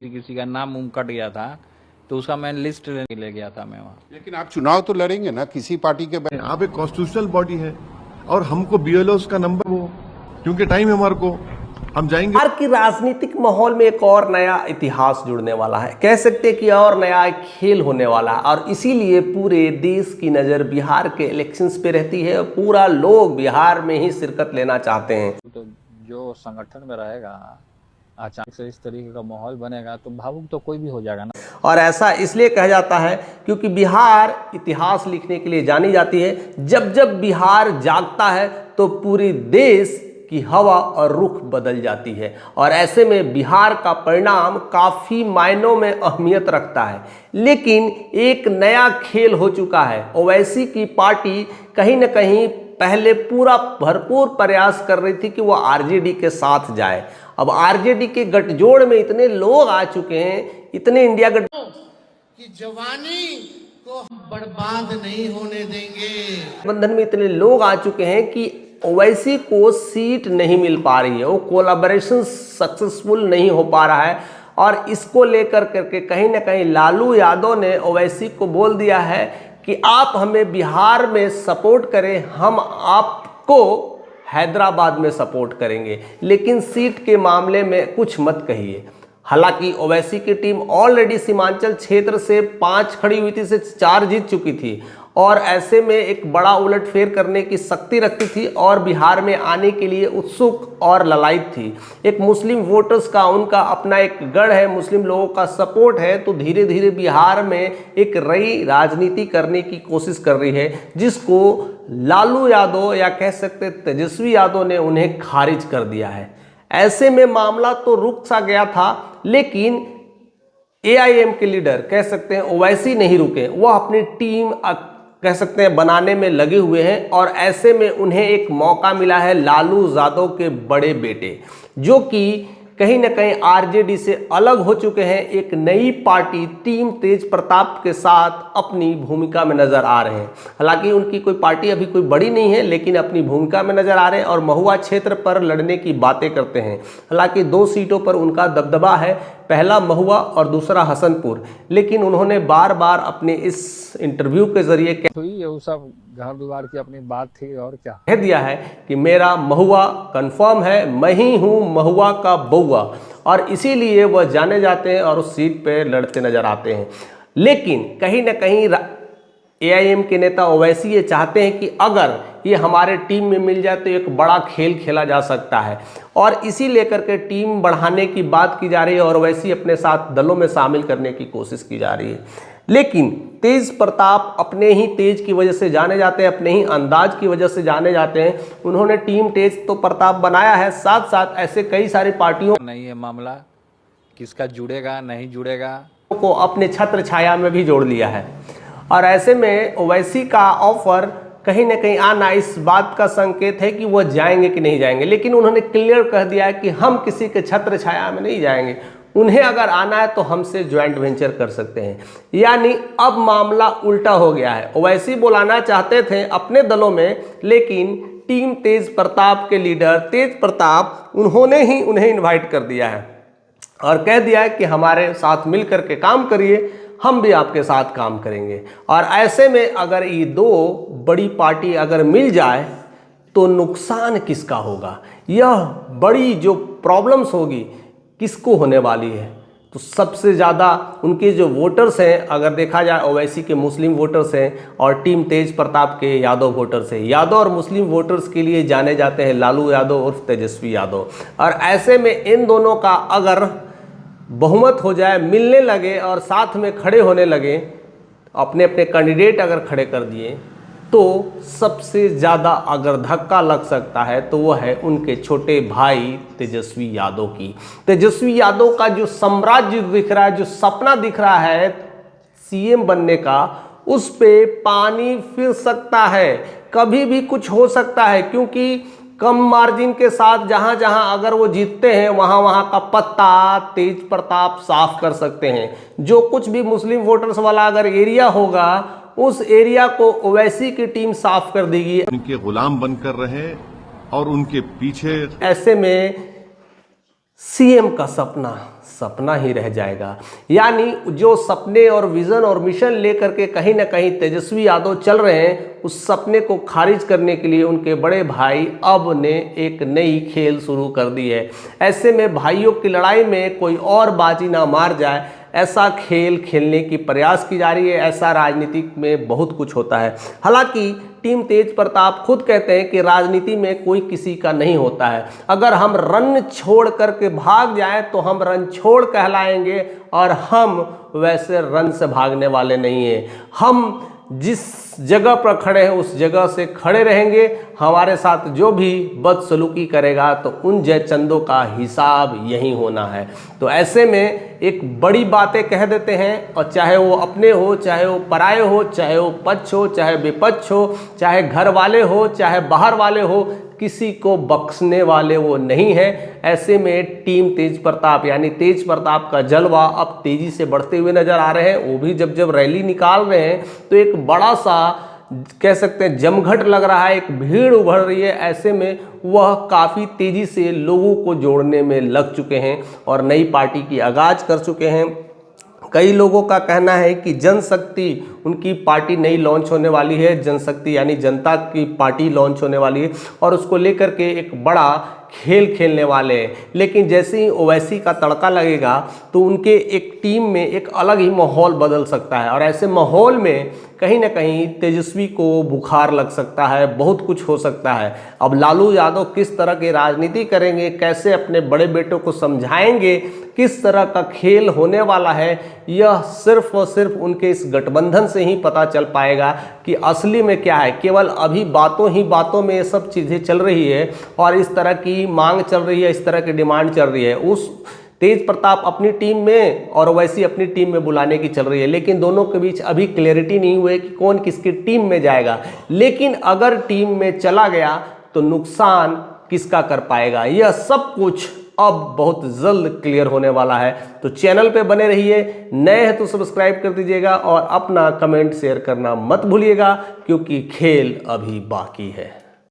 किसी का नाम कट गया था तो उसका मैं लिस्ट ले गया था मैं वहाँ। लेकिन आप चुनाव तो लड़ेंगे ना किसी पार्टी के आप एक कॉन्स्टिट्यूशनल बॉडी है और हमको बीएलओ का नंबर वो, क्योंकि टाइम है हमारे को, हम जाएंगे। बिहार की राजनीतिक माहौल में एक और नया इतिहास जुड़ने वाला है, कह सकते हैं कि और नया एक खेल होने वाला है और इसीलिए पूरे देश की नज़र बिहार के इलेक्शंस पे रहती है और पूरा लोग बिहार में ही शिरकत लेना चाहते हैं। तो जो संगठन में रहेगा अचानक से इस तरीके का माहौल बनेगा तो भावुक तो कोई भी हो जाएगा ना। और ऐसा इसलिए कहा जाता है क्योंकि बिहार इतिहास लिखने के लिए जानी जाती है। जब जब बिहार जागता है तो पूरे देश की हवा और रुख बदल जाती है और ऐसे में बिहार का परिणाम काफ़ी मायनों में अहमियत रखता है। लेकिन एक नया खेल हो चुका है। ओवैसी की पार्टी कहीं न कहीं पहले पूरा भरपूर प्रयास कर रही थी कि वो आरजेडी के साथ जाए। अब आरजेडी के गठजोड़ में इतने लोग आ चुके हैं, इतने इंडिया गठ कि जवानी को बर्बाद नहीं होने देंगे। बंधन में इतने लोग आ चुके हैं कि ओवैसी को सीट नहीं मिल पा रही है, वो कोलैबोरेशन सक्सेसफुल नहीं हो पा रहा है और इसको लेकर करके कहीं ना कहीं लालू यादव ने ओवैसी को बोल दिया है कि आप हमें बिहार में सपोर्ट करें, हम आपको हैदराबाद में सपोर्ट करेंगे, लेकिन सीट के मामले में कुछ मत कहिए। हालांकि ओवैसी की टीम ऑलरेडी सीमांचल क्षेत्र से 5 खड़ी हुई थी, से 4 जीत चुकी थी और ऐसे में एक बड़ा उलटफेर करने की शक्ति रखती थी और बिहार में आने के लिए उत्सुक और ललायत थी। एक मुस्लिम वोटर्स का उनका अपना एक गढ़ है, मुस्लिम लोगों का सपोर्ट है, तो धीरे धीरे बिहार में एक नई राजनीति करने की कोशिश कर रही है जिसको लालू यादव या कह सकते तेजस्वी यादव ने उन्हें खारिज कर दिया है। ऐसे में मामला तो रुक सा गया था, लेकिन एआईएम के लीडर कह सकते हैं ओवैसी नहीं रुके, वह अपनी टीम कह सकते हैं बनाने में लगे हुए हैं और ऐसे में उन्हें एक मौका मिला है लालू यादव के बड़े बेटे, जो कि कहीं ना कहीं आरजेडी से अलग हो चुके हैं, एक नई पार्टी टीम तेज प्रताप के साथ अपनी भूमिका में नजर आ रहे हैं। हालांकि उनकी कोई पार्टी अभी कोई बड़ी नहीं है, लेकिन अपनी भूमिका में नजर आ रहे हैं और महुआ क्षेत्र पर लड़ने की बातें करते हैं। हालांकि 2 सीटों पर उनका दबदबा है, पहला महुआ और दूसरा हसनपुर, लेकिन उन्होंने बार बार अपने इस इंटरव्यू के जरिए वो सब घर द्वार की अपनी बात थी और क्या कह दिया है कि मेरा महुआ कंफर्म है, मैं ही हूँ महुआ का बउआ, और इसीलिए वह जाने जाते हैं और उस सीट पे लड़ते नजर आते हैं। लेकिन कहीं ना कहीं एआईएम के नेता ओवैसी ये चाहते हैं कि अगर ये हमारे टीम में मिल जाए तो एक बड़ा खेल खेला जा सकता है और इसी लेकर के टीम बढ़ाने की बात की जा रही है और ओवैसी अपने साथ दलों में शामिल करने की कोशिश की जा रही है। लेकिन तेज प्रताप अपने ही तेज की वजह से जाने जाते हैं, अपने ही अंदाज की वजह से जाने जाते हैं। उन्होंने टीम तेज तो प्रताप बनाया है, साथ साथ ऐसे कई सारी पार्टियों नहीं है मामला, किसका जुड़ेगा नहीं जुड़ेगा को अपने छत्र छाया में भी जोड़ लिया है और ऐसे में ओवैसी का ऑफर कहीं ना कहीं आना इस बात का संकेत है कि वह जाएंगे कि नहीं जाएंगे। लेकिन उन्होंने क्लियर कह दिया है कि हम किसी के छत्र छाया में नहीं जाएंगे, उन्हें अगर आना है तो हमसे ज्वाइंट वेंचर कर सकते हैं। यानी अब मामला उल्टा हो गया है। ओवैसी बुलाना चाहते थे अपने दलों में, लेकिन टीम तेज प्रताप के लीडर तेज प्रताप उन्होंने ही उन्हें इन्वाइट कर दिया है और कह दिया है कि हमारे साथ मिल करके काम करिए, हम भी आपके साथ काम करेंगे। और ऐसे में अगर ये 2 बड़ी पार्टी अगर मिल जाए तो नुकसान किसका होगा, यह बड़ी जो प्रॉब्लम्स होगी किसको होने वाली है। तो सबसे ज़्यादा उनके जो वोटर्स हैं, अगर देखा जाए ओवैसी के मुस्लिम वोटर्स हैं और टीम तेज प्रताप के यादव वोटर्स हैं। यादव और मुस्लिम वोटर्स के लिए जाने जाते हैं लालू यादव और तेजस्वी यादव, और ऐसे में इन दोनों का अगर बहुमत हो जाए, मिलने लगे और साथ में खड़े होने लगे, अपने अपने कैंडिडेट अगर खड़े कर दिए, तो सबसे ज़्यादा अगर धक्का लग सकता है तो वह है उनके छोटे भाई तेजस्वी यादव की। तेजस्वी यादव का जो साम्राज्य दिख रहा है, जो सपना दिख रहा है सीएम बनने का, उस पे पानी फिर सकता है, कभी भी कुछ हो सकता है, क्योंकि कम मार्जिन के साथ जहां जहां अगर वो जीतते हैं वहां वहां का पत्ता तेज प्रताप साफ कर सकते हैं। जो कुछ भी मुस्लिम वोटर्स वाला अगर एरिया होगा, उस एरिया को ओवैसी की टीम साफ कर देगी। उनके गुलाम बनकर रहे और उनके पीछे ऐसे में सीएम का सपना सपना ही रह जाएगा। यानी जो सपने और विजन और मिशन लेकर के कहीं ना कहीं तेजस्वी यादव चल रहे हैं, उस सपने को खारिज करने के लिए उनके बड़े भाई अब ने एक नई खेल शुरू कर दी है। ऐसे में भाइयों की लड़ाई में कोई और बाजी ना मार जाए, ऐसा खेल खेलने की प्रयास की जा रही है। ऐसा राजनीति में बहुत कुछ होता है। हालांकि टीम तेज प्रताप खुद कहते हैं कि राजनीति में कोई किसी का नहीं होता है। अगर हम रन छोड़ करके भाग जाएं तो हम रन छोड़ कहलाएंगे, और हम वैसे रन से भागने वाले नहीं हैं। हम जिस जगह पर खड़े हैं उस जगह से खड़े रहेंगे। हमारे साथ जो भी बदसलूकी करेगा तो उन जयचंदों का हिसाब यही होना है। तो ऐसे में एक बड़ी बातें कह देते हैं, और चाहे वो अपने हो, चाहे वो पराये हो, चाहे वो पक्ष हो, चाहे विपक्ष हो, चाहे घर वाले हो, चाहे बाहर वाले हो, किसी को बख्शने वाले वो नहीं है। ऐसे में टीम तेज प्रताप यानी तेज प्रताप का जलवा अब तेजी से बढ़ते हुए नजर आ रहे हैं। वो भी जब रैली निकाल रहे हैं तो एक बड़ा सा कह सकते हैं जमघट लग रहा है, एक भीड़ उभर रही है। ऐसे में वह काफ़ी तेज़ी से लोगों को जोड़ने में लग चुके हैं और नई पार्टी की आगाज कर चुके हैं। कई लोगों का कहना है कि जनशक्ति उनकी पार्टी नई लॉन्च होने वाली है, जनशक्ति यानी जनता की पार्टी लॉन्च होने वाली है, और उसको लेकर के एक बड़ा खेल खेलने वाले हैं। लेकिन जैसे ही ओवैसी का तड़का लगेगा तो उनके एक टीम में एक अलग ही माहौल बदल सकता है, और ऐसे माहौल में कहीं ना कहीं तेजस्वी को बुखार लग सकता है, बहुत कुछ हो सकता है। अब लालू यादव किस तरह की राजनीति करेंगे, कैसे अपने बड़े बेटों को समझाएंगे, किस तरह का खेल होने वाला है, यह सिर्फ और सिर्फ उनके इस गठबंधन से ही पता चल पाएगा कि असली में क्या है। केवल अभी बातों ही बातों में ये सब चीज़ें चल रही है और इस तरह की मांग चल रही है, इस तरह की डिमांड चल रही है। उस तेज प्रताप अपनी टीम में और ओवैसी अपनी टीम में बुलाने की चल रही है, लेकिन दोनों के बीच अभी क्लैरिटी नहीं हुई कि कौन किसकी टीम में जाएगा। लेकिन अगर टीम में चला गया तो नुकसान किसका कर पाएगा, यह सब कुछ अब बहुत जल्द क्लियर होने वाला है। तो चैनल पे बने रहिए, नए हैं तो सब्सक्राइब कर दीजिएगा और अपना कमेंट शेयर करना मत भूलिएगा, क्योंकि खेल अभी बाकी है।